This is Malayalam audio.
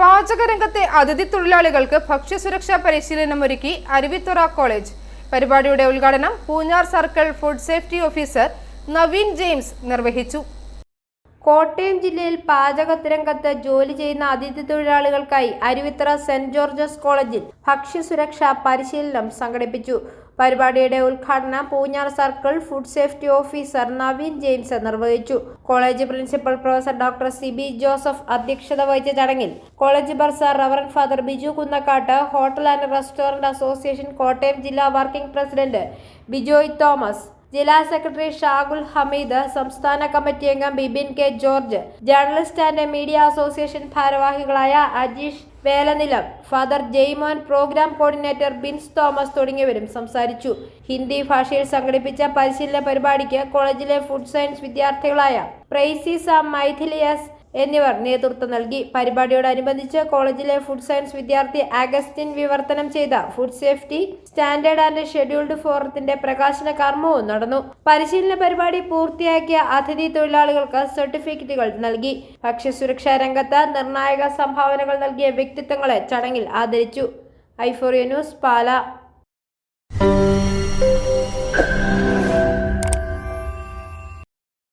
പാചകരംഗത്തെ അതിഥി തൊഴിലാളികൾക്ക് ഭക്ഷ്യസുരക്ഷാ പരിശീലനമൊരുക്കി അരുവിത്തുറ കോളേജ്. പരിപാടിയുടെ ഉദ്ഘാടനം Poonjar circle food safety officer Naveen James നിർവഹിച്ചു. കോട്ടയം ജില്ലയിൽ പാചകരംഗത്ത് ജോലി ചെയ്യുന്ന അതിഥി തൊഴിലാളികൾക്കായി അരുവിത്തുറ സെന്റ് ജോർജസ് കോളേജിൽ ഭക്ഷ്യസുരക്ഷാ പരിശീലനം സംഘടിപ്പിച്ചു. പരിപാടിയുടെ ഉദ്ഘാടനം Poonjar circle food safety officer Naveen James നിർവഹിച്ചു. College principal professor doctor Siby Joseph അധ്യക്ഷത വഹിച്ച ചടങ്ങിൽ college bursar reverend father Biju Kunnakkattu, hotel and restaurant association Kottayam ജില്ലാ വർക്കിംഗ് പ്രസിഡന്റ് ബിജോയ് തോമസ്, ജില്ലാ സെക്രട്ടറി ഷാഗുൽ ഹമീദ്, സംസ്ഥാന കമ്മിറ്റി അംഗം Bibin K George, journalist and media association ഭാരവാഹികളായ Ajeesh Velanilam, father Jaimon, program coordinator Bins Thomas തുടങ്ങിയവരും സംസാരിച്ചു. ഹിന്ദി ഭാഷയിൽ സംഘടിപ്പിച്ച പരിശീലന പരിപാടിക്ക് കോളേജിലെ ഫുഡ് സയൻസ് വിദ്യാർത്ഥികളായ പ്രൈസീസ, മൈഥിലിയസ് എന്നിവർ നേതൃത്വം നൽകി. പരിപാടിയോടനുബന്ധിച്ച് കോളേജിലെ ഫുഡ് സയൻസ് വിദ്യാർത്ഥി അഗസ്റ്റിൻ വിവർത്തനം ചെയ്ത food safety standard and scheduled ഫോറത്തിന്റെ പ്രകാശന കർമ്മവും നടന്നു. പരിശീലന പരിപാടി പൂർത്തിയാക്കിയ അതിഥി തൊഴിലാളികൾക്ക് സർട്ടിഫിക്കറ്റുകൾ നൽകി. ഭക്ഷ്യസുരക്ഷാ രംഗത്ത് നിർണായക സംഭാവനകൾ നൽകിയ വ്യക്തിത്വങ്ങളെ ചടങ്ങിൽ ആദരിച്ചു. ഐ4 ന്യൂസ്, പാല.